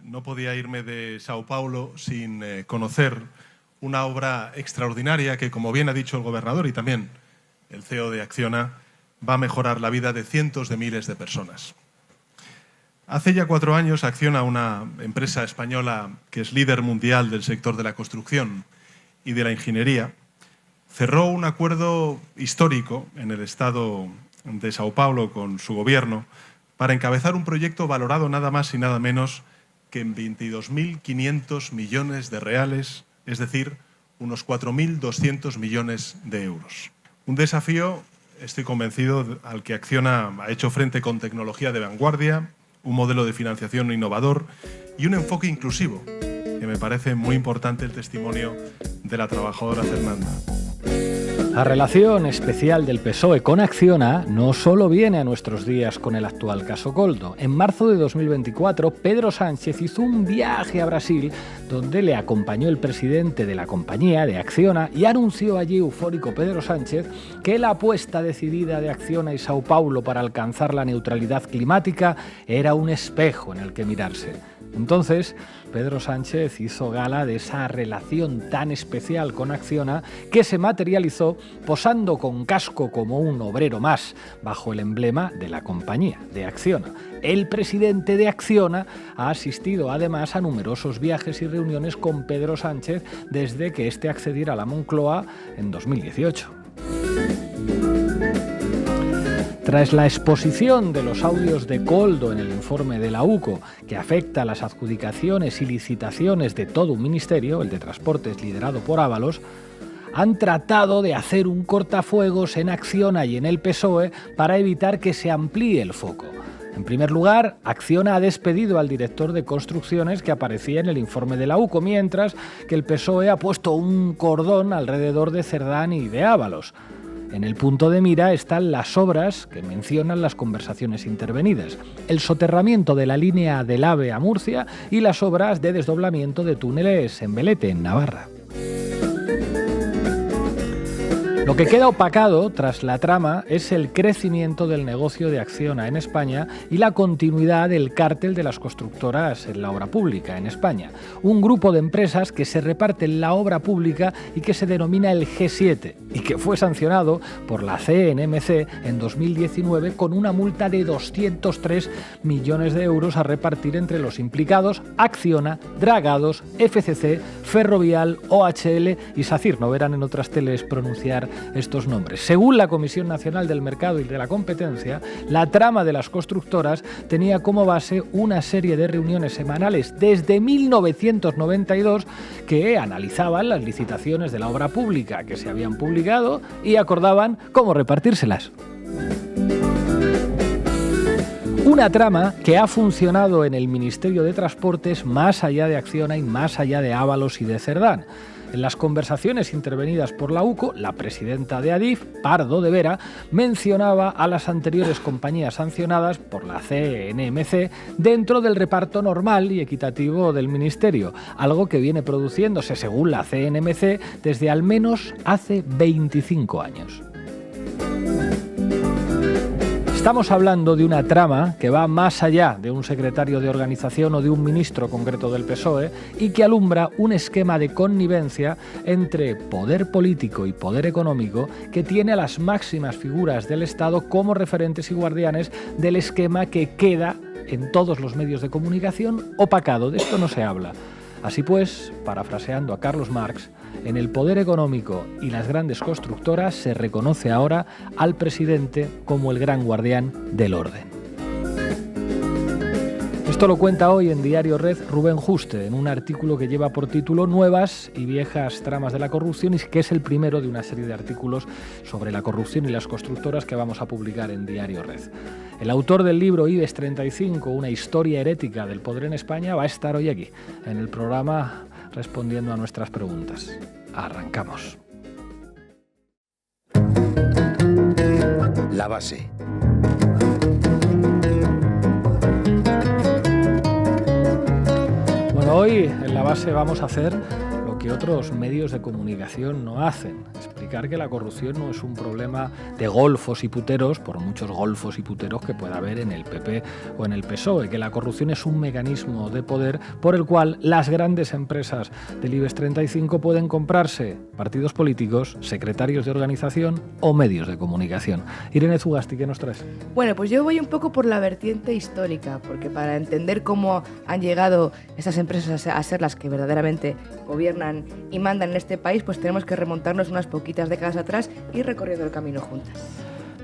no podía irme de Sao Paulo sin conocer una obra extraordinaria que, como bien ha dicho el gobernador y también el CEO de Acciona, va a mejorar la vida de cientos de miles de personas. Hace ya 4 años, Acciona, una empresa española que es líder mundial del sector de la construcción y de la ingeniería, cerró un acuerdo histórico en el estado de Sao Paulo con su gobierno para encabezar un proyecto valorado nada más y nada menos que en 22.500 millones de reales, es decir, unos 4.200 millones de euros. Un desafío, estoy convencido, al que Acciona ha hecho frente con tecnología de vanguardia, un modelo de financiación innovador y un enfoque inclusivo, que me parece muy importante el testimonio de la trabajadora Fernanda. La relación especial del PSOE con Acciona no solo viene a nuestros días con el actual caso Koldo. En marzo de 2024, Pedro Sánchez hizo un viaje a Brasil donde le acompañó el presidente de la compañía, de Acciona, y anunció allí, eufórico Pedro Sánchez, que la apuesta decidida de Acciona y Sao Paulo para alcanzar la neutralidad climática era un espejo en el que mirarse. Entonces, Pedro Sánchez hizo gala de esa relación tan especial con Acciona que se materializó posando con casco como un obrero más bajo el emblema de la compañía, de Acciona. El presidente de Acciona ha asistido además a numerosos viajes y reuniones con Pedro Sánchez desde que éste accediera a la Moncloa en 2018. Tras la exposición de los audios de Koldo en el informe de la UCO, que afecta a las adjudicaciones y licitaciones de todo un ministerio, el de Transportes liderado por Ábalos, han tratado de hacer un cortafuegos en Acciona y en el PSOE para evitar que se amplíe el foco. En primer lugar, Acciona ha despedido al director de construcciones que aparecía en el informe de la UCO, mientras que el PSOE ha puesto un cordón alrededor de Cerdán y de Ábalos. En el punto de mira están las obras que mencionan las conversaciones intervenidas, el soterramiento de la línea del AVE a Murcia y las obras de desdoblamiento de túneles en Belete, en Navarra. Lo que queda opacado tras la trama es el crecimiento del negocio de Acciona en España y la continuidad del cártel de las constructoras en la obra pública en España. Un grupo de empresas que se reparten la obra pública y que se denomina el G7 y que fue sancionado por la CNMC en 2019 con una multa de 203 millones de euros a repartir entre los implicados: Acciona, Dragados, FCC, Ferrovial, OHL y SACIR. No verán en otras teles pronunciar estos nombres. Según la Comisión Nacional del Mercado y de la Competencia, la trama de las constructoras tenía como base una serie de reuniones semanales desde 1992 que analizaban las licitaciones de la obra pública que se habían publicado y acordaban cómo repartírselas. Una trama que ha funcionado en el Ministerio de Transportes más allá de Acciona y más allá de Ábalos y de Cerdán. En las conversaciones intervenidas por la UCO, la presidenta de Adif, Pardo de Vera, mencionaba a las anteriores compañías sancionadas por la CNMC dentro del reparto normal y equitativo del Ministerio, algo que viene produciéndose, según la CNMC, desde al menos hace 25 años. Estamos hablando de una trama que va más allá de un secretario de organización o de un ministro concreto del PSOE y que alumbra un esquema de connivencia entre poder político y poder económico que tiene a las máximas figuras del Estado como referentes y guardianes del esquema que queda en todos los medios de comunicación opacado. De esto no se habla. Así pues, parafraseando a Carlos Marx, en el poder económico y las grandes constructoras se reconoce ahora al presidente como el gran guardián del orden. Esto lo cuenta hoy en Diario Red Rubén Juste, en un artículo que lleva por título Nuevas y viejas tramas de la corrupción, y que es el primero de una serie de artículos sobre la corrupción y las constructoras que vamos a publicar en Diario Red. El autor del libro IBEX 35, una historia herética del poder en España, va a estar hoy aquí, en el programa, respondiendo a nuestras preguntas. Arrancamos. La base. Bueno, hoy en La Base vamos a hacer lo que otros medios de comunicación no hacen. Explicar que la corrupción no es un problema de golfos y puteros, por muchos golfos y puteros que pueda haber en el PP o en el PSOE, que la corrupción es un mecanismo de poder por el cual las grandes empresas del IBEX 35 pueden comprarse partidos políticos, secretarios de organización o medios de comunicación. Irene Zugasti, ¿qué nos traes? Bueno, pues yo voy un poco por la vertiente histórica, porque para entender cómo han llegado esas empresas a ser las que verdaderamente gobiernan y mandan en este país, pues tenemos que remontarnos unas poquitas décadas atrás y recorriendo el camino juntas.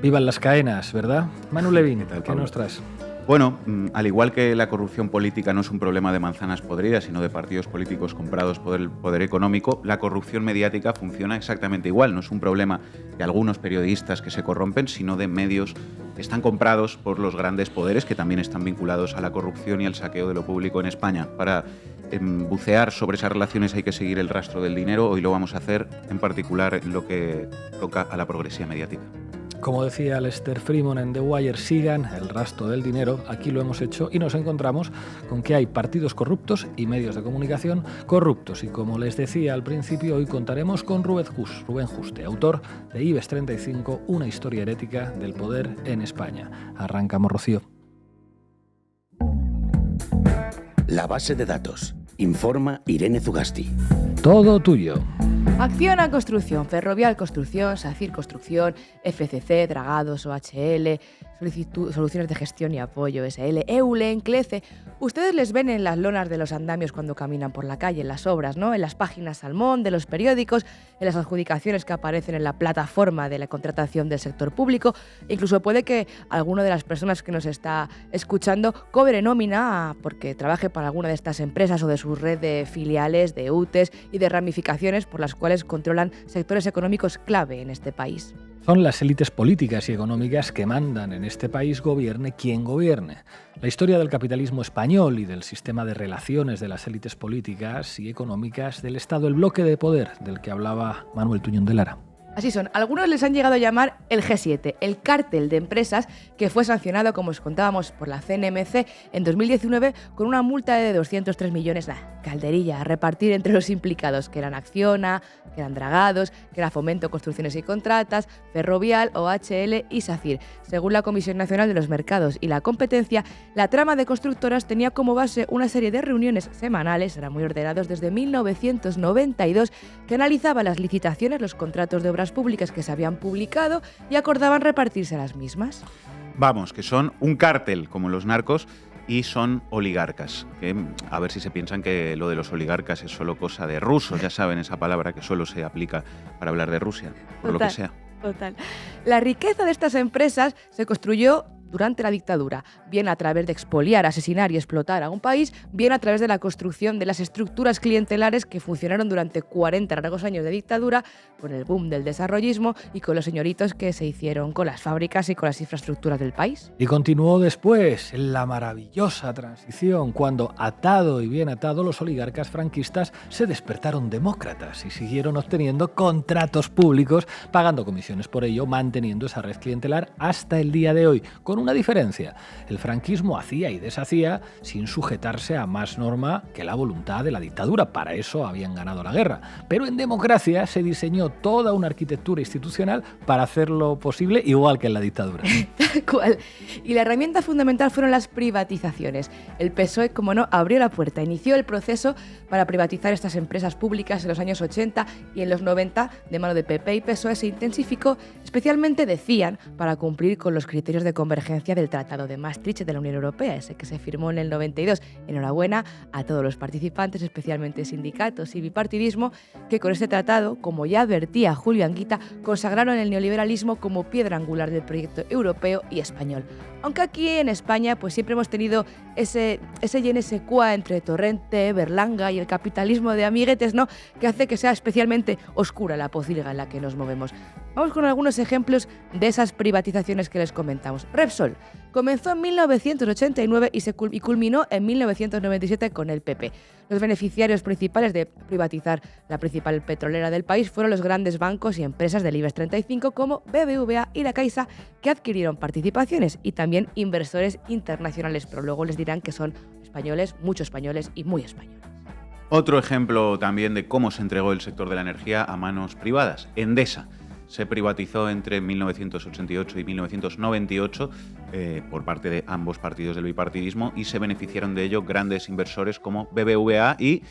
Vivan las caenas, ¿verdad? Manu Levín, ¿qué nos traes? Bueno, al igual que la corrupción política no es un problema de manzanas podridas, sino de partidos políticos comprados por el poder económico, la corrupción mediática funciona exactamente igual. No es un problema de algunos periodistas que se corrompen, sino de medios que están comprados por los grandes poderes que también están vinculados a la corrupción y al saqueo de lo público en España. Para bucear sobre esas relaciones hay que seguir el rastro del dinero. Hoy lo vamos a hacer en particular en lo que toca a la progresía mediática. Como decía Lester Freeman en The Wire, sigan el rastro del dinero. Aquí lo hemos hecho y nos encontramos con que hay partidos corruptos y medios de comunicación corruptos. Y como les decía al principio, hoy contaremos con Rubén Juste, autor de IBEX 35, una historia herética del poder en España. Arrancamos, Rocío. La base de datos. Informa Irene Zugasti. Todo tuyo. Acciona Construcción, Ferrovial Construcción, SACIR Construcción, FCC, Dragados, OHL, Soluciones de Gestión y Apoyo, SL, Eulen, Clece. Ustedes les ven en las lonas de los andamios cuando caminan por la calle, en las obras, ¿no? En las páginas Salmón de los periódicos, en las adjudicaciones que aparecen en la plataforma de la contratación del sector público. Incluso puede que alguna de las personas que nos está escuchando cobre nómina porque trabaje para alguna de estas empresas o de su red de filiales, de UTEs y de ramificaciones por las cuales controlan sectores económicos clave en este país. Son las élites políticas y económicas que mandan en este país, gobierne quien gobierne. La historia del capitalismo español y del sistema de relaciones de las élites políticas y económicas del Estado, el bloque de poder del que hablaba Manuel Tuñón de Lara. Así son. Algunos les han llegado a llamar el G7, el cártel de empresas que fue sancionado, como os contábamos, por la CNMC en 2019 con una multa de 203 millones, calderilla, a repartir entre los implicados, que eran Acciona, que eran Dragados, que era Fomento, Construcciones y Contratas, Ferrovial, OHL y SACIR. Según la Comisión Nacional de los Mercados y la Competencia, la trama de constructoras tenía como base una serie de reuniones semanales, eran muy ordenados desde 1992, que analizaban las licitaciones, los contratos de obras públicas que se habían publicado y acordaban repartirse las mismas. Vamos, que son un cártel como los narcos y son oligarcas. Que, a ver si se piensan que lo de los oligarcas es solo cosa de rusos, ya saben esa palabra que solo se aplica para hablar de Rusia, por lo que sea. Total. La riqueza de estas empresas se construyó durante la dictadura, bien a través de expoliar, asesinar y explotar a un país, bien a través de la construcción de las estructuras clientelares que funcionaron durante 40 largos años de dictadura, con el boom del desarrollismo y con los señoritos que se hicieron con las fábricas y con las infraestructuras del país. Y continuó después, en la maravillosa transición, cuando, atado y bien atado, los oligarcas franquistas se despertaron demócratas y siguieron obteniendo contratos públicos, pagando comisiones por ello, manteniendo esa red clientelar hasta el día de hoy, con una diferencia. El franquismo hacía y deshacía sin sujetarse a más norma que la voluntad de la dictadura. Para eso habían ganado la guerra. Pero en democracia se diseñó toda una arquitectura institucional para hacerlo posible, igual que en la dictadura. Tal cual. Y la herramienta fundamental fueron las privatizaciones. El PSOE, como no, abrió la puerta, inició el proceso para privatizar estas empresas públicas en los años 80 y en los 90, de mano de PP y PSOE, se intensificó, especialmente, decían, para cumplir con los criterios de convergencia del Tratado de Maastricht de la Unión Europea, ese que se firmó en el 92. Enhorabuena a todos los participantes, especialmente sindicatos y bipartidismo, que con este tratado, como ya advertía Julio Anguita, consagraron el neoliberalismo como piedra angular del proyecto europeo y español. Aunque aquí en España pues siempre hemos tenido ese je ne sais quoi entre Torrente, Berlanga y el capitalismo de amiguetes, ¿no?, que hace que sea especialmente oscura la pocilga en la que nos movemos. Vamos con algunos ejemplos de esas privatizaciones que les comentamos. Repsol comenzó en 1989 y culminó en 1997 con el PP. Los beneficiarios principales de privatizar la principal petrolera del país fueron los grandes bancos y empresas del IBEX 35 como BBVA y La Caixa, que adquirieron participaciones, y también inversores internacionales, pero luego les dirán que son españoles, muchos españoles y muy españoles. Otro ejemplo también de cómo se entregó el sector de la energía a manos privadas. Endesa se privatizó entre 1988 y 1998 por parte de ambos partidos del bipartidismo y se beneficiaron de ello grandes inversores como BBVA y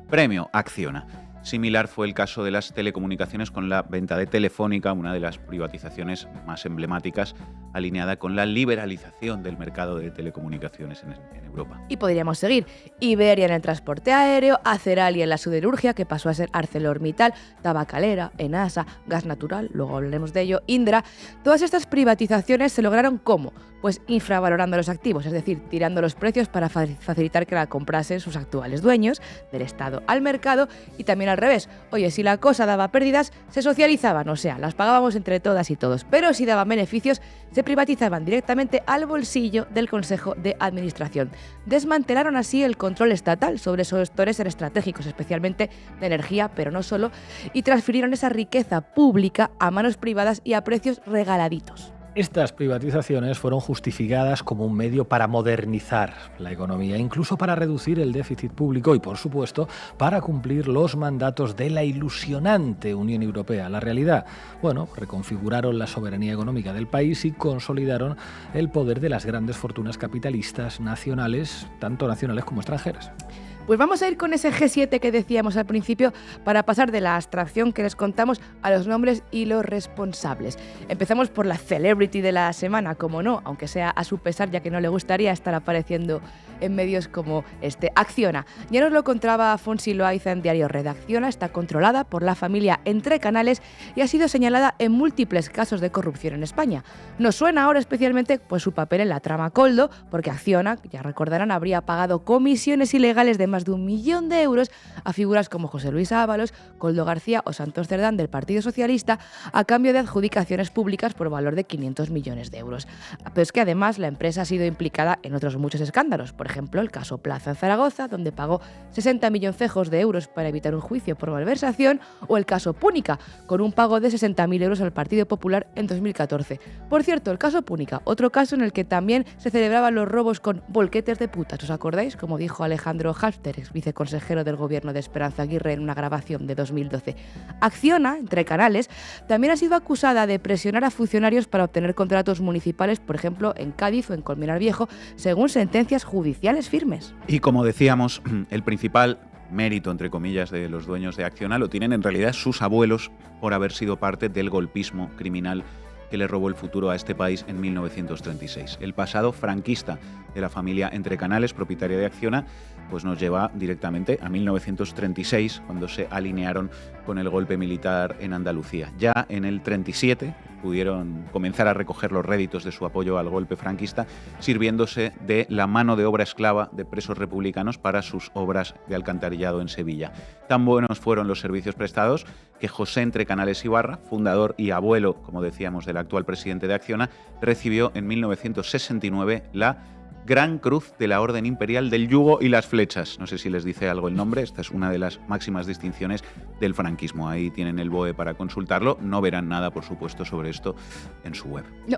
Premio Acciona. Similar fue el caso de las telecomunicaciones con la venta de Telefónica, una de las privatizaciones más emblemáticas, alineada con la liberalización del mercado de telecomunicaciones en Europa. Y podríamos seguir. Iberia en el transporte aéreo, Acerali en la siderurgia, que pasó a ser ArcelorMittal, Tabacalera, Enasa, Gas Natural, luego hablaremos de ello, Indra. Todas estas privatizaciones se lograron ¿cómo? Pues infravalorando los activos, es decir, tirando los precios para facilitar que la comprasen sus actuales dueños, del Estado al mercado, y también al revés. Oye, si la cosa daba pérdidas, se socializaban, o sea, las pagábamos entre todas y todos, pero si daban beneficios, se privatizaban directamente al bolsillo del Consejo de Administración. Desmantelaron así el control estatal sobre esos sectores estratégicos, especialmente de energía, pero no solo, y transfirieron esa riqueza pública a manos privadas y a precios regaladitos. Estas privatizaciones fueron justificadas como un medio para modernizar la economía, incluso para reducir el déficit público y, por supuesto, para cumplir los mandatos de la ilusionante Unión Europea. La realidad, reconfiguraron la soberanía económica del país y consolidaron el poder de las grandes fortunas capitalistas nacionales, tanto nacionales como extranjeras. Pues vamos a ir con ese G7 que decíamos al principio para pasar de la abstracción que les contamos a los nombres y los responsables. Empezamos por la celebrity de la semana, como no, aunque sea a su pesar, ya que no le gustaría estar apareciendo en medios como Acciona. Ya nos lo contaba Fonsi Loaiza en Diario Red. Acciona está controlada por la familia Entre Canales y ha sido señalada en múltiples casos de corrupción en España. Nos suena ahora especialmente pues, su papel en la trama Koldo, porque Acciona, ya recordarán, habría pagado comisiones ilegales de más de 1 millón de euros a figuras como José Luis Ábalos, Koldo García o Santos Cerdán del Partido Socialista a cambio de adjudicaciones públicas por valor de 500 millones de euros. Pero es que además la empresa ha sido implicada en otros muchos escándalos, por ejemplo el caso Plaza en Zaragoza, donde pagó 60 milloncejos de euros para evitar un juicio por malversación, o el caso Púnica, con un pago de 60.000 euros al Partido Popular en 2014. Por cierto, el caso Púnica, otro caso en el que también se celebraban los robos con bolquetes de putas, ¿os acordáis? Como dijo Alejandro Halfter, ex viceconsejero del gobierno de Esperanza Aguirre en una grabación de 2012. Acciona, Entre Canales, también ha sido acusada de presionar a funcionarios para obtener contratos municipales, por ejemplo, en Cádiz o en Colmenar Viejo, según sentencias judiciales firmes. Y como decíamos, el principal mérito, entre comillas, de los dueños de Acciona lo tienen en realidad sus abuelos por haber sido parte del golpismo criminal que le robó el futuro a este país en 1936. El pasado franquista de la familia Entre Canales, propietaria de Acciona, pues nos lleva directamente a 1936, cuando se alinearon con el golpe militar en Andalucía. Ya en el 37 pudieron comenzar a recoger los réditos de su apoyo al golpe franquista, sirviéndose de la mano de obra esclava de presos republicanos para sus obras de alcantarillado en Sevilla. Tan buenos fueron los servicios prestados que José Entre Canales Ibarra, fundador y abuelo, como decíamos, del actual presidente de Acciona, recibió en 1969 la Gran Cruz de la Orden Imperial del Yugo y las Flechas. No sé si les dice algo el nombre, esta es una de las máximas distinciones del franquismo. Ahí tienen el BOE para consultarlo. No verán nada, por supuesto, sobre esto en su web. No,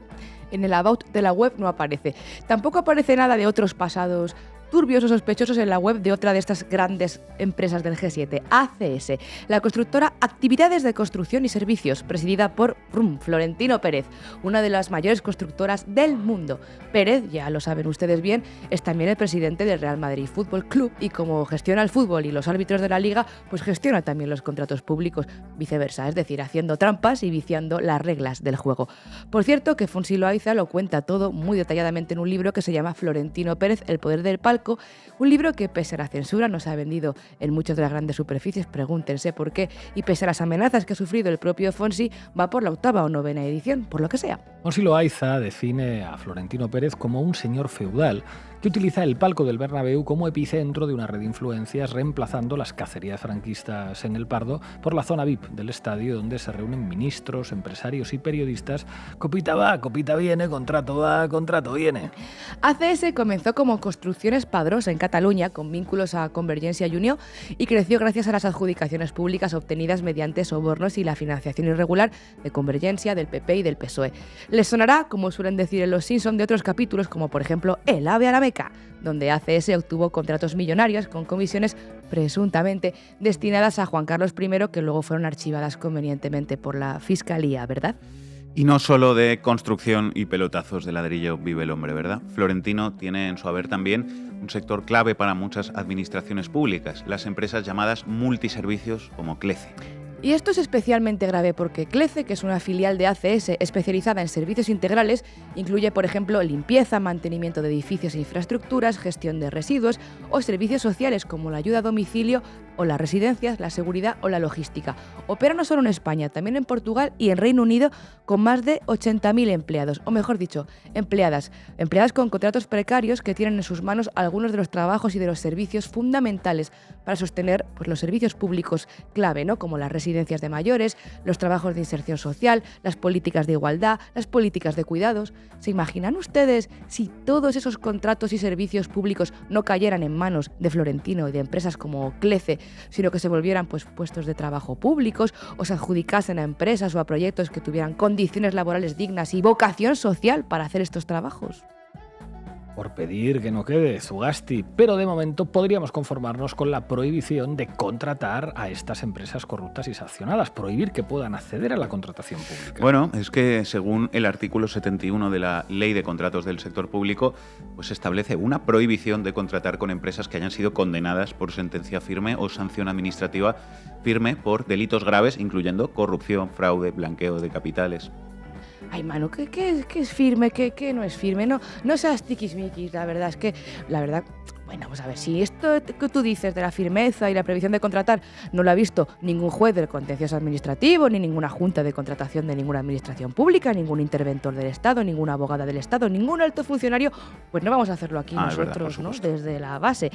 en el about de la web no aparece. Tampoco aparece nada de otros pasados turbios o sospechosos en la web de otra de estas grandes empresas del G7, ACS, la constructora Actividades de Construcción y Servicios, presidida por Florentino Pérez, una de las mayores constructoras del mundo. Pérez, ya lo saben ustedes bien, es también el presidente del Real Madrid Fútbol Club y como gestiona el fútbol y los árbitros de la liga, pues gestiona también los contratos públicos, viceversa, es decir, haciendo trampas y viciando las reglas del juego. Por cierto, que Fonsi Loaiza lo cuenta todo muy detalladamente en un libro que se llama Florentino Pérez, El poder del palco, un libro que pese a la censura no se ha vendido en muchas de las grandes superficies, pregúntense por qué, y pese a las amenazas que ha sufrido el propio Fonsi, va por la 8ª o 9ª edición, por lo que sea. Fonsi Loaiza define a Florentino Pérez como un señor feudal que utiliza el palco del Bernabéu como epicentro de una red de influencias, reemplazando las cacerías franquistas en el Pardo por la zona VIP del estadio, donde se reúnen ministros, empresarios y periodistas. Copita va, copita viene, contrato va, contrato viene. ACS comenzó como Construcciones Padrosa en Cataluña, con vínculos a Convergencia y Unió, y creció gracias a las adjudicaciones públicas obtenidas mediante sobornos y la financiación irregular de Convergencia, del PP y del PSOE. Les sonará, como suelen decir en Los Simpson, de otros capítulos, como por ejemplo El AVE a la Meca. Meca, donde ACS obtuvo contratos millonarios con comisiones presuntamente destinadas a Juan Carlos I, que luego fueron archivadas convenientemente por la Fiscalía, ¿verdad? Y no solo de construcción y pelotazos de ladrillo vive el hombre, ¿verdad? Florentino tiene en su haber también un sector clave para muchas administraciones públicas, las empresas llamadas multiservicios como CLECE. Y esto es especialmente grave porque CLECE, que es una filial de ACS especializada en servicios integrales, incluye, por ejemplo, limpieza, mantenimiento de edificios e infraestructuras, gestión de residuos o servicios sociales como la ayuda a domicilio o las residencias, la seguridad o la logística. Opera no solo en España, también en Portugal y en Reino Unido con más de 80.000 empleados, o mejor dicho, empleadas con contratos precarios que tienen en sus manos algunos de los trabajos y de los servicios fundamentales para sostener los servicios públicos clave, ¿no? Como las residencias de mayores, los trabajos de inserción social, las políticas de igualdad, las políticas de cuidados. ¿Se imaginan ustedes si todos esos contratos y servicios públicos no cayeran en manos de Florentino y de empresas como CLECE, sino que se volvieran puestos de trabajo públicos o se adjudicasen a empresas o a proyectos que tuvieran condiciones laborales dignas y vocación social para hacer estos trabajos? Por pedir que no quede, Zugasti, pero de momento podríamos conformarnos con la prohibición de contratar a estas empresas corruptas y sancionadas, prohibir que puedan acceder a la contratación pública. Bueno, es que según el artículo 71 de la Ley de Contratos del Sector Público, pues establece una prohibición de contratar con empresas que hayan sido condenadas por sentencia firme o sanción administrativa firme por delitos graves, incluyendo corrupción, fraude, blanqueo de capitales. Ay, Manu, ¿qué es firme? ¿Qué no es firme? No seas tiquismiquis, la verdad. Es que, bueno, pues a ver, si esto que tú dices de la firmeza y la prohibición de contratar no lo ha visto ningún juez del contencioso administrativo, ni ninguna junta de contratación de ninguna administración pública, ningún interventor del Estado, ninguna abogada del Estado, ningún alto funcionario, pues no vamos a hacerlo aquí nosotros, ¿no? Desde la base.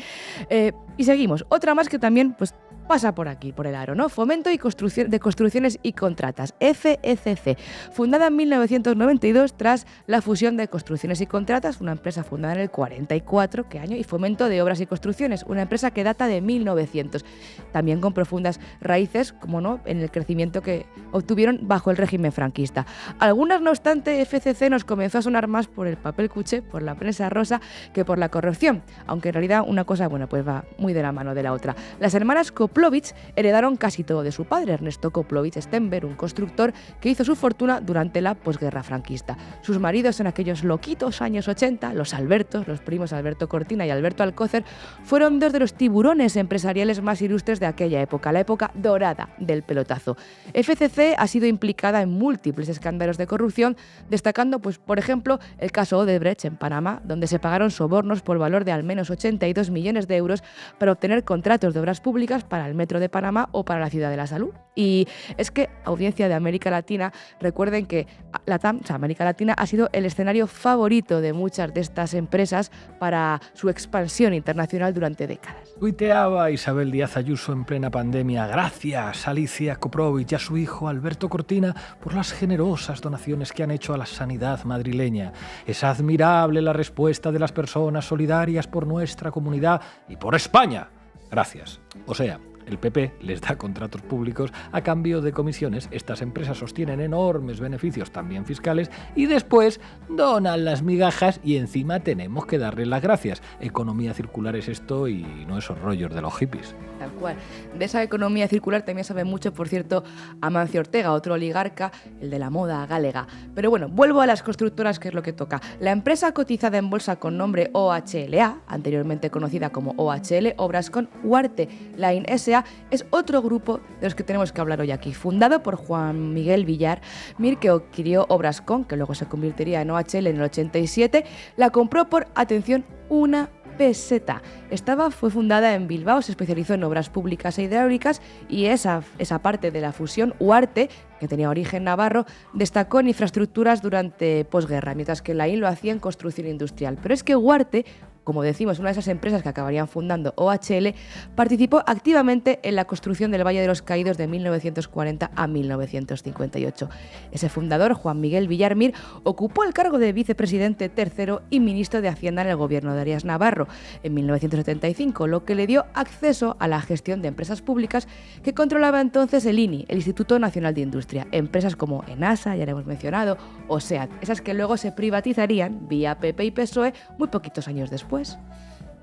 Y seguimos. Otra más que también, pues, pasa por aquí, por el aro, ¿no? Fomento y de Construcciones y Contratas, FECC, fundada en 1992 tras la fusión de Construcciones y Contratas, una empresa fundada en el 44, ¿qué año? Y Fomento de Obras y Construcciones, una empresa que data de 1900, también con profundas raíces, como no, en el crecimiento que obtuvieron bajo el régimen franquista. Algunas, no obstante, FCC nos comenzó a sonar más por el papel cuché, por la prensa rosa, que por la corrupción, aunque en realidad una cosa, bueno, pues va muy de la mano de la otra. Las hermanas Koplovich heredaron casi todo de su padre, Ernesto Koplovich-Stenberg, un constructor que hizo su fortuna durante la posguerra franquista. Sus maridos en aquellos loquitos años 80, los Albertos, los primos Alberto Cortina y Alberto Alcócer, fueron dos de los tiburones empresariales más ilustres de aquella época, la época dorada del pelotazo. FCC ha sido implicada en múltiples escándalos de corrupción, destacando, pues, por ejemplo, el caso Odebrecht en Panamá, donde se pagaron sobornos por valor de al menos 82 millones de euros para obtener contratos de obras públicas para el Metro de Panamá o para la Ciudad de la Salud. Y es que, audiencia de América Latina, recuerden que América Latina ha sido el escenario favorito de muchas de estas empresas para su expansión internacional durante décadas. Tuiteaba Isabel Díaz Ayuso en plena pandemia: gracias Alicia Koplovich y a su hijo Alberto Cortina por las generosas donaciones que han hecho a la sanidad madrileña. Es admirable la respuesta de las personas solidarias por nuestra comunidad y por España. Gracias. O sea, el PP les da contratos públicos a cambio de comisiones, estas empresas sostienen enormes beneficios también fiscales y después donan las migajas y encima tenemos que darles las gracias. Economía circular es esto y no esos rollos de los hippies. Tal cual. De esa economía circular también sabe mucho, por cierto, Amancio Ortega, otro oligarca, el de la moda galega. Pero bueno, vuelvo a las constructoras, que es lo que toca. La empresa cotizada en bolsa con nombre OHLA, anteriormente conocida como OHL, Obrascón Huarte Line S.A., es otro grupo de los que tenemos que hablar hoy aquí. Fundado por Juan Miguel Villar Mir, que adquirió Obrascón, que luego se convertiría en OHL en el 87, la compró por, atención, una peseta. Fue fundada en Bilbao, se especializó en obras públicas e hidráulicas y esa parte de la fusión, Huarte, que tenía origen navarro, destacó en infraestructuras durante posguerra, mientras que Laín lo hacía en construcción industrial. Pero es que Huarte, como decimos, una de esas empresas que acabarían fundando OHL, participó activamente en la construcción del Valle de los Caídos de 1940 a 1958. Ese fundador, Juan Miguel Villar Mir, ocupó el cargo de vicepresidente tercero y ministro de Hacienda en el gobierno de Arias Navarro en 1975, lo que le dio acceso a la gestión de empresas públicas que controlaba entonces el INI, el Instituto Nacional de Industria. Empresas como Enasa, ya le hemos mencionado, o SEAT, esas que luego se privatizarían vía PP y PSOE muy poquitos años después. pues?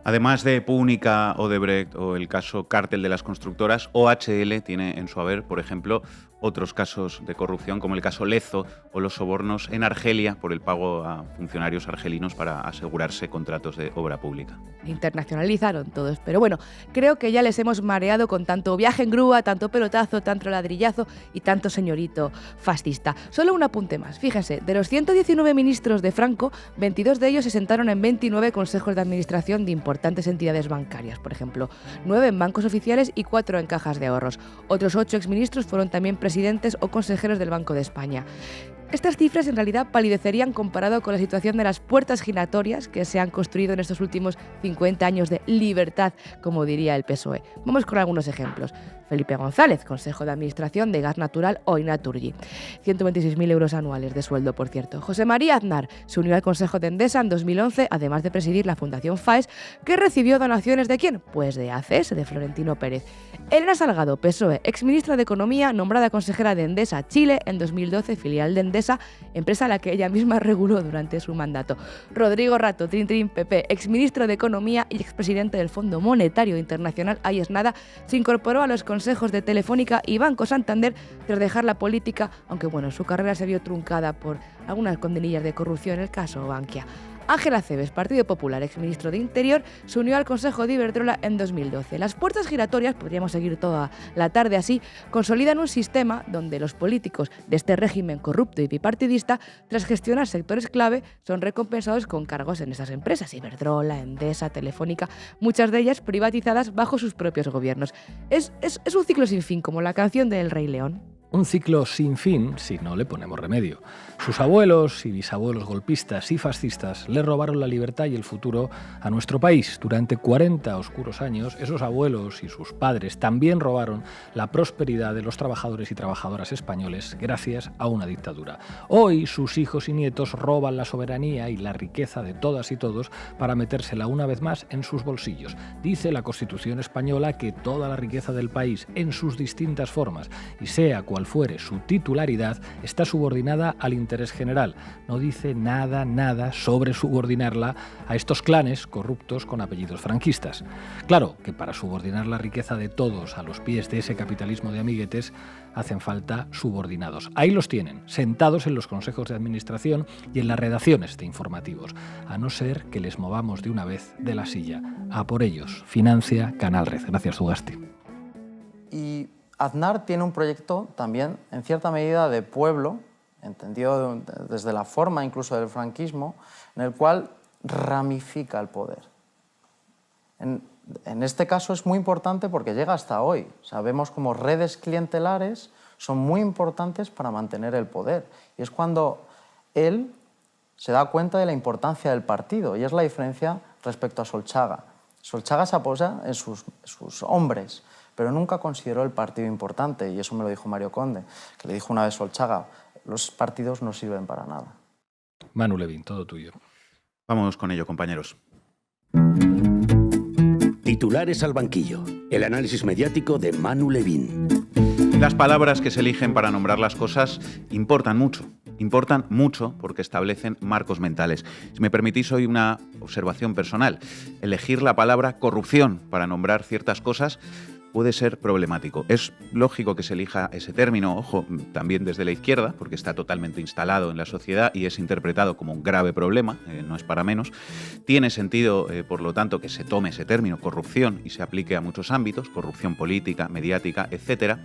Además de Púnica, Odebrecht o el caso cártel de las constructoras, OHL tiene en su haber, por ejemplo, otros casos de corrupción, como el caso Lezo o los sobornos en Argelia por el pago a funcionarios argelinos para asegurarse contratos de obra pública. Internacionalizaron todos, pero bueno, creo que ya les hemos mareado con tanto viaje en grúa, tanto pelotazo, tanto ladrillazo y tanto señorito fascista. Solo un apunte más, fíjense, de los 119 ministros de Franco, 22 de ellos se sentaron en 29 consejos de administración de importantes entidades bancarias, por ejemplo, 9 en bancos oficiales y 4 en cajas de ahorros. Otros 8 exministros fueron también presidentes o consejeros del Banco de España. Estas cifras en realidad palidecerían comparado con la situación de las puertas giratorias que se han construido en estos últimos 50 años de libertad, como diría el PSOE. Vamos con algunos ejemplos. Felipe González, Consejo de Administración de Gas Natural o Naturgy. 126.000 euros anuales de sueldo, por cierto. José María Aznar se unió al Consejo de Endesa en 2011, además de presidir la Fundación FAES, que recibió donaciones ¿de quién? Pues de ACS, de Florentino Pérez. Elena Salgado, PSOE, exministra de Economía, nombrada consejera de Endesa Chile en 2012, filial de Endesa, empresa a la que ella misma reguló durante su mandato. Rodrigo Rato, Trin, PP, exministro de Economía y expresidente del Fondo Monetario Internacional, ahí es nada, se incorporó a los consejos de Telefónica y Banco Santander tras dejar la política, aunque bueno, su carrera se vio truncada por algunas condenillas de corrupción, el caso Bankia. Ángel Acebes, Partido Popular, exministro de Interior, se unió al Consejo de Iberdrola en 2012. Las puertas giratorias, podríamos seguir toda la tarde así, consolidan un sistema donde los políticos de este régimen corrupto y bipartidista, tras gestionar sectores clave, son recompensados con cargos en esas empresas, Iberdrola, Endesa, Telefónica, muchas de ellas privatizadas bajo sus propios gobiernos. Es un ciclo sin fin, como la canción del Rey León. Un ciclo sin fin si no le ponemos remedio. Sus abuelos y bisabuelos golpistas y fascistas le robaron la libertad y el futuro a nuestro país. Durante 40 oscuros años, esos abuelos y sus padres también robaron la prosperidad de los trabajadores y trabajadoras españoles gracias a una dictadura. Hoy sus hijos y nietos roban la soberanía y la riqueza de todas y todos para metérsela una vez más en sus bolsillos. Dice la Constitución española que toda la riqueza del país, en sus distintas formas, y sea cual fuere su titularidad, está subordinada al interés general. No dice nada sobre subordinarla a estos clanes corruptos con apellidos franquistas. Claro que para subordinar la riqueza de todos a los pies de ese capitalismo de amiguetes hacen falta subordinados. Ahí los tienen, sentados en los consejos de administración y en las redacciones de informativos, a no ser que les movamos de una vez de la silla. A por ellos. Financia Canal Red. Gracias, Ugasti. Y Aznar tiene un proyecto también, en cierta medida, de pueblo, entendido desde la forma incluso del franquismo, en el cual ramifica el poder. En este caso es muy importante porque llega hasta hoy. Sabemos como redes clientelares son muy importantes para mantener el poder. Y es cuando él se da cuenta de la importancia del partido, y es la diferencia respecto a Solchaga. Solchaga se apoya en sus hombres, pero nunca consideró el partido importante, y eso me lo dijo Mario Conde, que le dijo una vez Solchaga: los partidos no sirven para nada. Manu Levin, todo tuyo. Vamos con ello, compañeros. Titulares al banquillo. El análisis mediático de Manu Levin. Las palabras que se eligen para nombrar las cosas importan mucho. Importan mucho porque establecen marcos mentales. Si me permitís hoy una observación personal, elegir la palabra corrupción para nombrar ciertas cosas puede ser problemático. Es lógico que se elija ese término, ojo, también desde la izquierda, porque está totalmente instalado en la sociedad y es interpretado como un grave problema, no es para menos. Tiene sentido, por lo tanto, que se tome ese término, corrupción, y se aplique a muchos ámbitos, corrupción política, mediática, etc.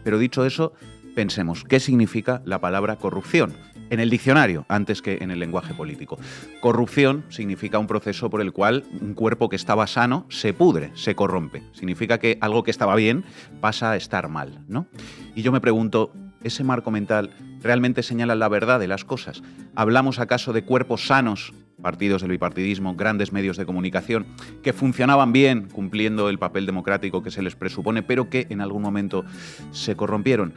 Pero dicho eso, pensemos, ¿qué significa la palabra corrupción? En el diccionario, antes que en el lenguaje político. Corrupción significa un proceso por el cual un cuerpo que estaba sano se pudre, se corrompe. Significa que algo que estaba bien pasa a estar mal, ¿no? Y yo me pregunto, ¿ese marco mental realmente señala la verdad de las cosas? ¿Hablamos acaso de cuerpos sanos, partidos del bipartidismo, grandes medios de comunicación, que funcionaban bien cumpliendo el papel democrático que se les presupone, pero que en algún momento se corrompieron?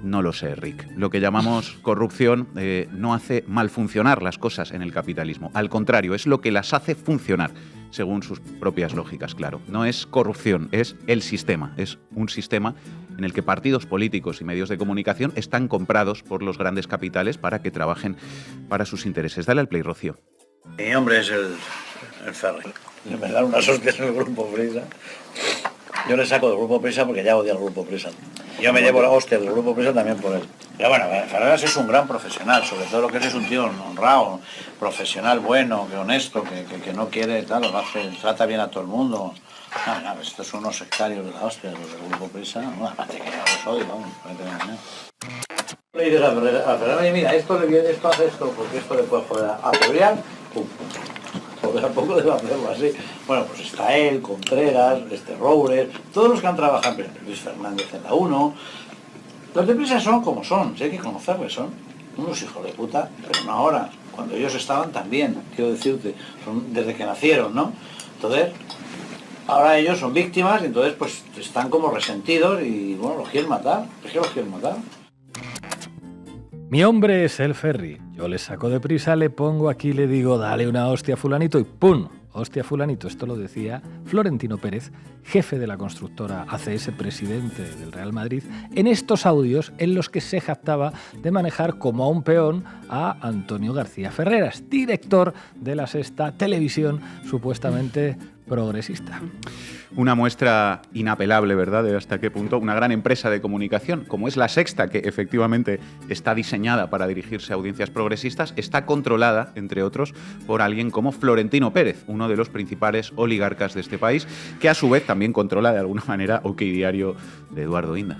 No lo sé, Rick. Lo que llamamos corrupción no hace mal funcionar las cosas en el capitalismo. Al contrario, es lo que las hace funcionar, según sus propias lógicas, claro. No es corrupción, es el sistema. Es un sistema en el que partidos políticos y medios de comunicación están comprados por los grandes capitales para que trabajen para sus intereses. Dale al play, Rocío. Mi hombre es el Ferri. Me dan unas hostias en el Grupo Prisa. Yo le saco del Grupo Prisa porque ya odia al Grupo Prisa. Yo me llevo la hostia del Grupo Prisa también por él. Pero bueno, Ferreras es un gran profesional, sobre todo lo que es un tío honrado, profesional, bueno, que honesto, que no quiere, tal, lo hace, trata bien a todo el mundo. No, estos son unos sectarios de la hostia, los del Grupo Prisa. No, aparte que yo los odio, vamos, le dices a Ferreras, mira, esto hace esto, porque esto le puede joder a Cebrián, pum. Joder, a poco de hacerlo así. Bueno, pues está él, Contreras, Roures, todos los que han trabajado, Luis Fernández en la 1. Los de Prisa son como son, si hay que conocerles, son unos hijos de puta, pero no ahora, cuando ellos estaban también, quiero decirte, son desde que nacieron, ¿no? Entonces, ahora ellos son víctimas y entonces pues están como resentidos y bueno, los quieren matar, es que los quieren matar. Mi hombre es el Ferri. Yo le saco de prisa, le pongo aquí, le digo, dale una hostia a fulanito y ¡pum! Hostia fulanito. Esto lo decía Florentino Pérez, jefe de la constructora ACS, presidente del Real Madrid, en estos audios en los que se jactaba de manejar como a un peón a Antonio García Ferreras, director de La Sexta, televisión supuestamente progresista. Una muestra inapelable, ¿verdad?, de hasta qué punto una gran empresa de comunicación, como es La Sexta, que efectivamente está diseñada para dirigirse a audiencias progresistas, está controlada, entre otros, por alguien como Florentino Pérez, uno de los principales oligarcas de este país, que a su vez también controla de alguna manera OK Diario de Eduardo Inda.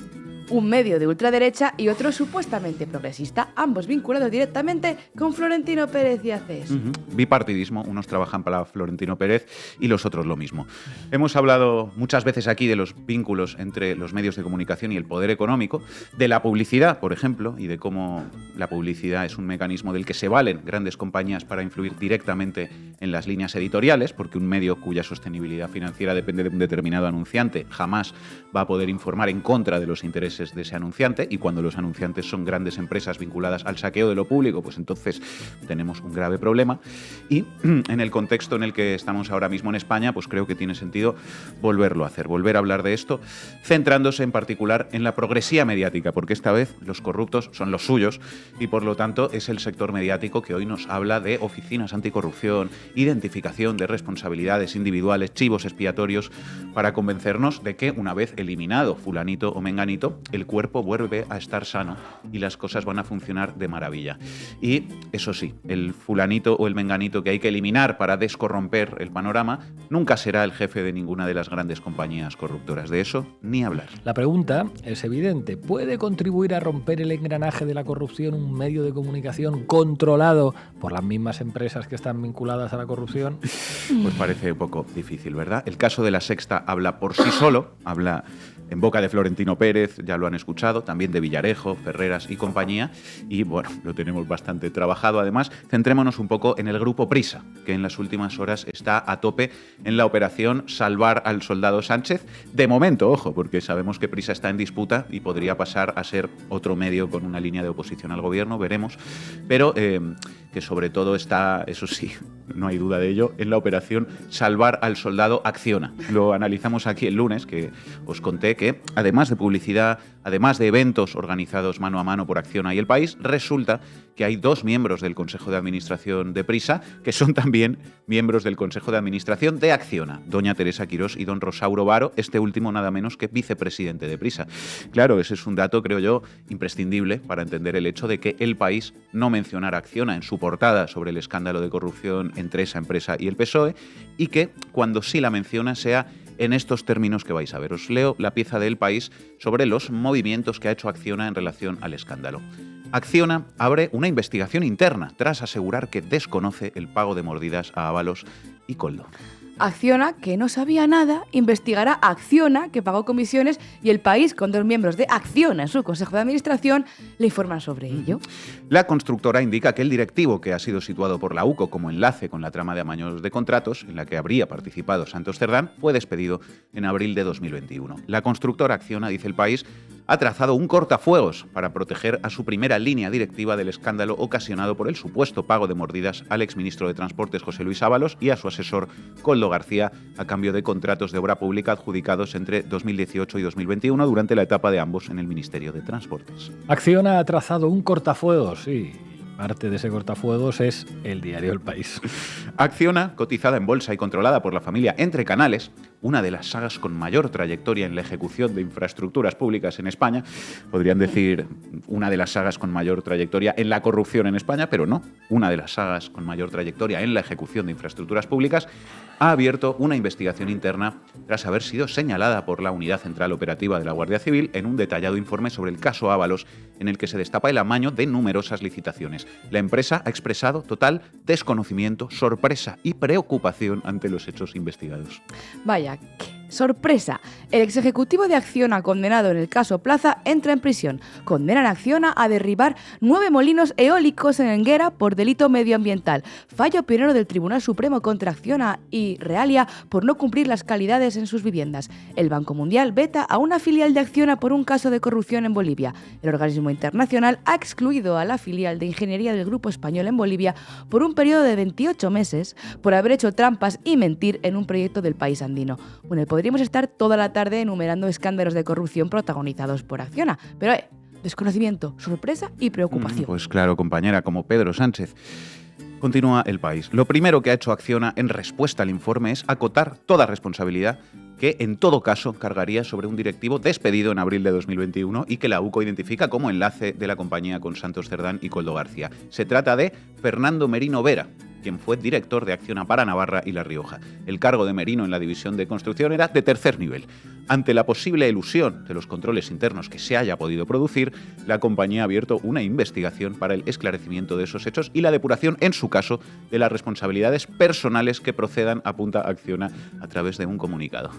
Un medio de ultraderecha y otro supuestamente progresista, ambos vinculados directamente con Florentino Pérez y ACS. Bipartidismo, unos trabajan para Florentino Pérez y los otros lo mismo. Hemos hablado muchas veces aquí de los vínculos entre los medios de comunicación y el poder económico, de la publicidad, por ejemplo, y de cómo la publicidad es un mecanismo del que se valen grandes compañías para influir directamente en las líneas editoriales, porque un medio cuya sostenibilidad financiera depende de un determinado anunciante jamás va a poder informar en contra de los intereses de ese anunciante, y cuando los anunciantes son grandes empresas vinculadas al saqueo de lo público, pues entonces tenemos un grave problema. Y en el contexto en el que estamos ahora mismo en España, pues creo que tiene sentido volverlo a hacer, volver a hablar de esto, centrándose en particular en la progresía mediática, porque esta vez los corruptos son los suyos y por lo tanto es el sector mediático que hoy nos habla de oficinas anticorrupción, identificación de responsabilidades individuales, chivos expiatorios, para convencernos de que una vez eliminado fulanito o menganito, el cuerpo vuelve a estar sano y las cosas van a funcionar de maravilla. Y eso sí, el fulanito o el menganito que hay que eliminar para descorromper el panorama nunca será el jefe de ninguna de las grandes compañías corruptoras. De eso ni hablar. La pregunta es evidente. ¿Puede contribuir a romper el engranaje de la corrupción un medio de comunicación controlado por las mismas empresas que están vinculadas a la corrupción? Pues parece un poco difícil, ¿verdad? El caso de La Sexta habla por sí solo, habla en boca de Florentino Pérez, ya lo han escuchado, también de Villarejo, Ferreras y compañía, y bueno, lo tenemos bastante trabajado. Además, centrémonos un poco en el Grupo Prisa, que en las últimas horas está a tope en la operación Salvar al Soldado Sánchez. De momento, ojo, porque sabemos que Prisa está en disputa y podría pasar a ser otro medio con una línea de oposición al gobierno, veremos, pero que sobre todo está, eso sí, no hay duda de ello, en la operación Salvar al Soldado Acciona. Lo analizamos aquí el lunes, que os conté que, además de publicidad, además de eventos organizados mano a mano por Acciona y El País, resulta que hay dos miembros del Consejo de Administración de Prisa que son también miembros del Consejo de Administración de Acciona, doña Teresa Quirós y don Rosauro Varo, este último nada menos que vicepresidente de Prisa. Claro, ese es un dato, creo yo, imprescindible para entender el hecho de que El País no mencionara Acciona en su portada sobre el escándalo de corrupción entre esa empresa y el PSOE, y que cuando sí la menciona sea en estos términos que vais a ver. Os leo la pieza de El País sobre los movimientos que ha hecho Acciona en relación al escándalo. Acciona abre una investigación interna tras asegurar que desconoce el pago de mordidas a Ábalos y Koldo. Acciona, que no sabía nada, investigará a Acciona, que pagó comisiones, y El País, con dos miembros de Acciona en su consejo de administración, le informan sobre ello. La constructora indica que el directivo, que ha sido situado por la UCO como enlace con la trama de amaños de contratos, en la que habría participado Santos Cerdán, fue despedido en abril de 2021. La constructora Acciona, dice El País, ha trazado un cortafuegos para proteger a su primera línea directiva del escándalo ocasionado por el supuesto pago de mordidas al exministro de Transportes José Luis Ábalos y a su asesor Koldo García a cambio de contratos de obra pública adjudicados entre 2018 y 2021 durante la etapa de ambos en el Ministerio de Transportes. Acciona ha trazado un cortafuegos, sí. Parte de ese cortafuegos es el diario El País. Acciona, cotizada en bolsa y controlada por la familia Entre Canales, una de las sagas con mayor trayectoria en la ejecución de infraestructuras públicas en España. Podrían decir una de las sagas con mayor trayectoria en la corrupción en España, pero no, una de las sagas con mayor trayectoria en la ejecución de infraestructuras públicas, ha abierto una investigación interna tras haber sido señalada por la Unidad Central Operativa de la Guardia Civil en un detallado informe sobre el caso Ábalos, en el que se destapa el amaño de numerosas licitaciones. La empresa ha expresado total desconocimiento, sorpresa y preocupación ante los hechos investigados. Vaya, qué sorpresa. El exejecutivo de Acciona, condenado en el caso Plaza, entra en prisión. Condenan a Acciona a derribar 9 molinos eólicos en Enguera por delito medioambiental. Fallo pionero del Tribunal Supremo contra Acciona y Realia por no cumplir las calidades en sus viviendas. El Banco Mundial veta a una filial de Acciona por un caso de corrupción en Bolivia. El organismo internacional ha excluido a la filial de ingeniería del Grupo Español en Bolivia por un periodo de 28 meses por haber hecho trampas y mentir en un proyecto del país andino. Bueno, podríamos estar toda la tarde enumerando escándalos de corrupción protagonizados por Acciona, pero desconocimiento, sorpresa y preocupación. Pues claro, compañera, como Pedro Sánchez. Continúa El País. Lo primero que ha hecho Acciona en respuesta al informe es acotar toda responsabilidad que en todo caso cargaría sobre un directivo despedido en abril de 2021 y que la UCO identifica como enlace de la compañía con Santos Cerdán y Koldo García. Se trata de Fernando Merino Vera, quien fue director de Acciona para Navarra y La Rioja. El cargo de Merino en la división de construcción era de tercer nivel. Ante la posible elusión de los controles internos que se haya podido producir, la compañía ha abierto una investigación para el esclarecimiento de esos hechos y la depuración, en su caso, de las responsabilidades personales que procedan, apunta Acciona a través de un comunicado.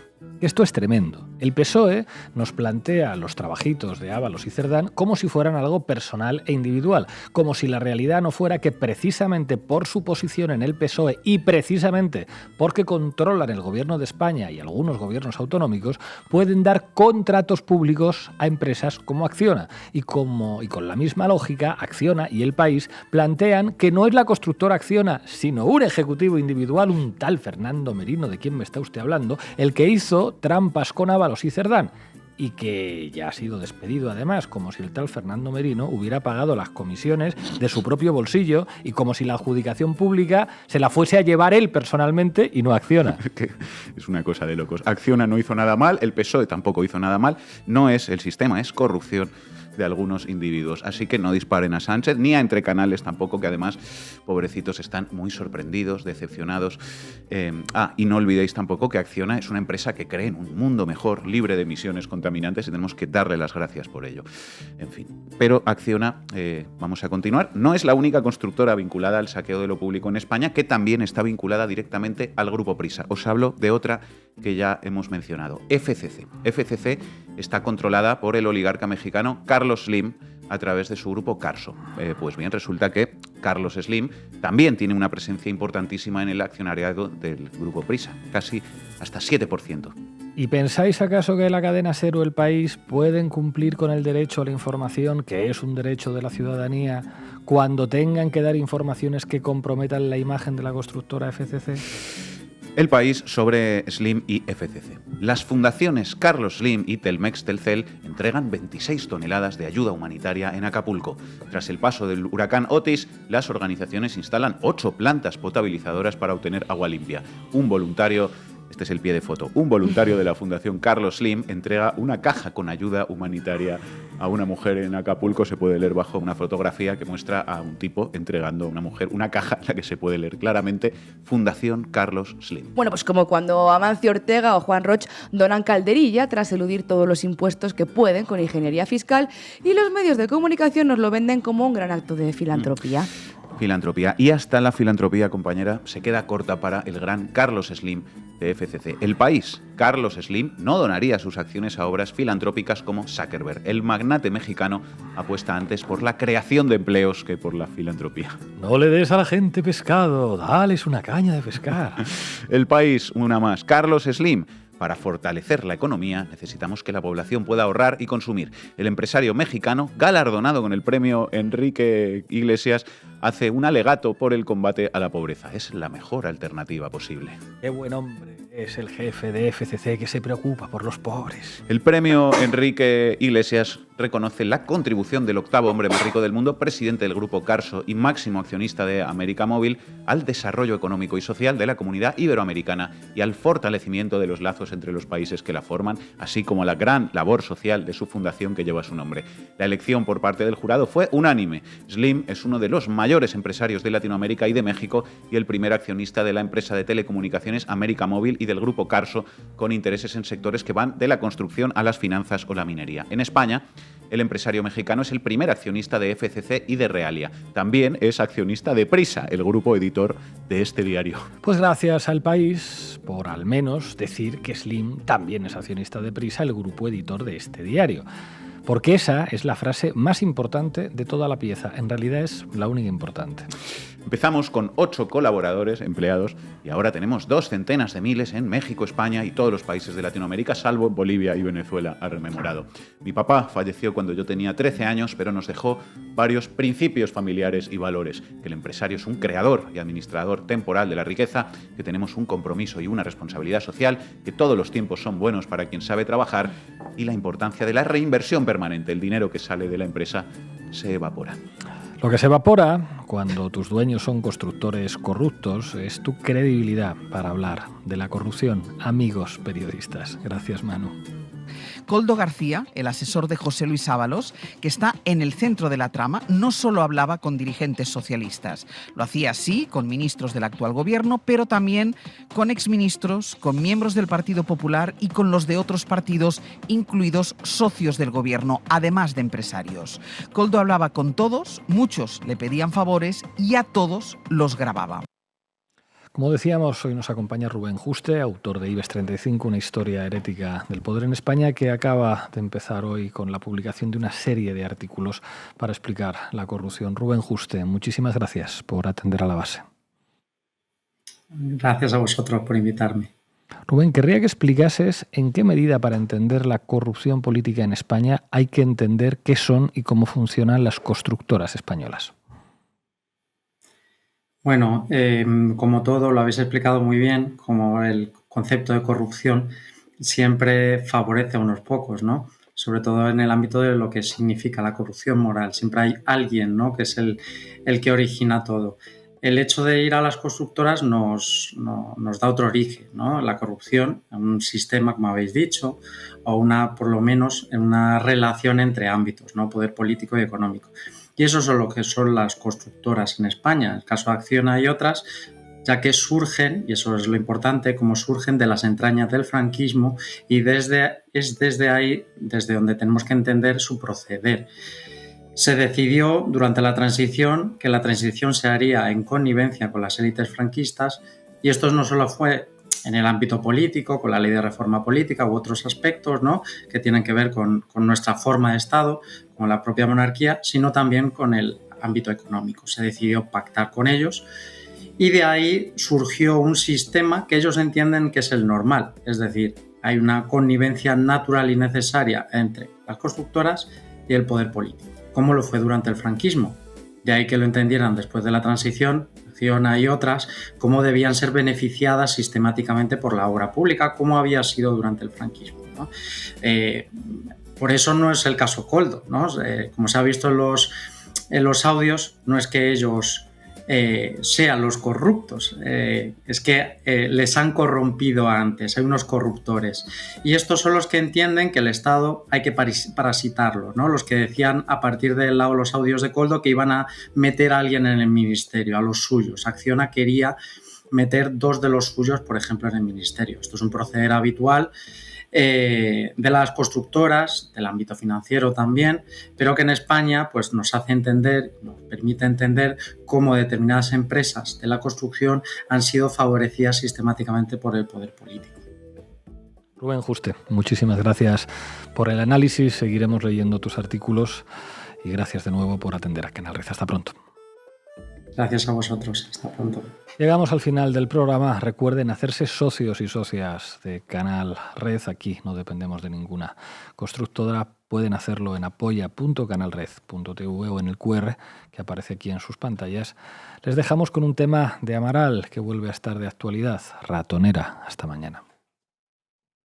Esto es tremendo. El PSOE nos plantea los trabajitos de Ábalos y Cerdán como si fueran algo personal e individual, como si la realidad no fuera que precisamente por su posición en el PSOE y precisamente porque controlan el gobierno de España y algunos gobiernos autonómicos, pueden dar contratos públicos a empresas como Acciona. Y con la misma lógica, Acciona y El País plantean que no es la constructora Acciona, sino un ejecutivo individual, un tal Fernando Merino, de quien me está usted hablando, el que hizo trampas con Ábalos y Cerdán, y que ya ha sido despedido además, como si el tal Fernando Merino hubiera pagado las comisiones de su propio bolsillo y como si la adjudicación pública se la fuese a llevar él personalmente y no Acciona. Es una cosa de locos. Acciona no hizo nada mal, el PSOE tampoco hizo nada mal, no es el sistema, es corrupción de algunos individuos. Así que no disparen a Sánchez, ni a Entre Canales tampoco, que además, pobrecitos, están muy sorprendidos, decepcionados. Y no olvidéis tampoco que Acciona es una empresa que cree en un mundo mejor, libre de emisiones contaminantes, y tenemos que darle las gracias por ello. En fin, pero Acciona, vamos a continuar, no es la única constructora vinculada al saqueo de lo público en España, que también está vinculada directamente al Grupo Prisa. Os hablo de otra que ya hemos mencionado, FCC. FCC está controlada por el oligarca mexicano Carlos Slim a través de su grupo Carso. Pues bien, resulta que Carlos Slim también tiene una presencia importantísima en el accionariado del Grupo Prisa, casi hasta 7%. ¿Y pensáis acaso que la cadena SER o El País pueden cumplir con el derecho a la información, que es un derecho de la ciudadanía, cuando tengan que dar informaciones que comprometan la imagen de la constructora FCC? El País sobre Slim y FCC. Las fundaciones Carlos Slim y Telmex Telcel entregan 26 toneladas de ayuda humanitaria en Acapulco. Tras el paso del huracán Otis, las organizaciones instalan 8 plantas potabilizadoras para obtener agua limpia. Un voluntario... Este es el pie de foto. Un voluntario de la Fundación Carlos Slim entrega una caja con ayuda humanitaria a una mujer en Acapulco. Se puede leer bajo una fotografía que muestra a un tipo entregando a una mujer una caja en la que se puede leer claramente Fundación Carlos Slim. Bueno, pues como cuando Amancio Ortega o Juan Roch donan calderilla tras eludir todos los impuestos que pueden con ingeniería fiscal, y los medios de comunicación nos lo venden como un gran acto de filantropía. Filantropía. Y hasta la filantropía, compañera, se queda corta para el gran Carlos Slim de FCC. El País. Carlos Slim no donaría sus acciones a obras filantrópicas como Zuckerberg. El magnate mexicano apuesta antes por la creación de empleos que por la filantropía. No le des a la gente pescado, dales una caña de pescar. El País, una más. Carlos Slim. Para fortalecer la economía necesitamos que la población pueda ahorrar y consumir. El empresario mexicano, galardonado con el premio Enrique Iglesias, hace un alegato por el combate a la pobreza. Es la mejor alternativa posible. Qué buen hombre es el jefe de FCC, que se preocupa por los pobres. El premio Enrique Iglesias reconoce la contribución del octavo hombre más rico del mundo, presidente del grupo Carso y máximo accionista de América Móvil, al desarrollo económico y social de la comunidad iberoamericana y al fortalecimiento de los lazos entre los países que la forman, así como a la gran labor social de su fundación que lleva su nombre. La elección por parte del jurado fue unánime. Slim es uno de los mayores empresarios de Latinoamérica y de México y el primer accionista de la empresa de telecomunicaciones América Móvil y del grupo Carso, con intereses en sectores que van de la construcción a las finanzas o la minería. En España, el empresario mexicano es el primer accionista de FCC y de Realia. También es accionista de Prisa, el grupo editor de este diario. Pues gracias al País por al menos decir que Slim también es accionista de Prisa, el grupo editor de este diario. Porque esa es la frase más importante de toda la pieza. En realidad es la única importante. Empezamos con 8 colaboradores, empleados, y ahora tenemos 2 centenas de miles en México, España y todos los países de Latinoamérica, salvo Bolivia y Venezuela, ha rememorado. Mi papá falleció cuando yo tenía 13 años, pero nos dejó varios principios familiares y valores. Que el empresario es un creador y administrador temporal de la riqueza, que tenemos un compromiso y una responsabilidad social, que todos los tiempos son buenos para quien sabe trabajar, y la importancia de la reinversión permanente. El dinero que sale de la empresa se evapora. Lo que se evapora cuando tus dueños son constructores corruptos es tu credibilidad para hablar de la corrupción. Amigos periodistas. Gracias, Manu. Koldo García, el asesor de José Luis Ábalos, que está en el centro de la trama, no solo hablaba con dirigentes socialistas. Lo hacía así con ministros del actual gobierno, pero también con exministros, con miembros del Partido Popular y con los de otros partidos, incluidos socios del gobierno, además de empresarios. Koldo hablaba con todos, muchos le pedían favores y a todos los grababa. Como decíamos, hoy nos acompaña Rubén Juste, autor de IBEX 35, una historia herética del poder en España, que acaba de empezar hoy con la publicación de una serie de artículos para explicar la corrupción. Rubén Juste, muchísimas gracias por atender a La Base. Gracias a vosotros por invitarme. Rubén, querría que explicases en qué medida para entender la corrupción política en España hay que entender qué son y cómo funcionan las constructoras españolas. Bueno, como todo lo habéis explicado muy bien, como el concepto de corrupción siempre favorece a unos pocos, ¿no? Sobre todo en el ámbito de lo que significa la corrupción moral. Siempre hay alguien, ¿no?, que es el que origina todo. El hecho de ir a las constructoras nos da otro origen, ¿no? La corrupción, un sistema, como habéis dicho, o por lo menos una relación entre ámbitos, ¿no? Poder político y económico. Y eso es lo que son las constructoras en España. En el caso de Acciona y otras, ya que surgen, y eso es lo importante, como surgen de las entrañas del franquismo, y es desde ahí desde donde tenemos que entender su proceder. Se decidió durante la transición que la transición se haría en connivencia con las élites franquistas, y esto no solo fue en el ámbito político, con la ley de reforma política u otros aspectos, ¿no?, que tienen que ver con nuestra forma de Estado, con la propia monarquía, sino también con el ámbito económico. Se decidió pactar con ellos y de ahí surgió un sistema que ellos entienden que es el normal. Es decir, hay una connivencia natural y necesaria entre las constructoras y el poder político, como lo fue durante el franquismo. De ahí que lo entendieran después de la transición, Acciona y otras, cómo debían ser beneficiadas sistemáticamente por la obra pública, como había sido durante el franquismo, ¿no? Por eso no es el caso Koldo, ¿no? Como se ha visto en los audios, no es que ellos sean los corruptos, es que les han corrompido antes, hay unos corruptores. Y estos son los que entienden que el Estado hay que parasitarlo, ¿no? Los que decían a partir de los audios de Koldo que iban a meter a alguien en el ministerio, a los suyos. Acciona quería meter 2 de los suyos, por ejemplo, en el ministerio. Esto es un proceder habitual de las constructoras, del ámbito financiero también, pero que en España pues, nos hace entender, nos permite entender cómo determinadas empresas de la construcción han sido favorecidas sistemáticamente por el poder político. Rubén Juste, muchísimas gracias por el análisis, seguiremos leyendo tus artículos y gracias de nuevo por atender a Canal Red. Hasta pronto. Gracias a vosotros. Hasta pronto. Llegamos al final del programa. Recuerden hacerse socios y socias de Canal Red. Aquí no dependemos de ninguna constructora. Pueden hacerlo en apoya.canalred.tv o en el QR que aparece aquí en sus pantallas. Les dejamos con un tema de Amaral que vuelve a estar de actualidad. Ratonera. Hasta mañana.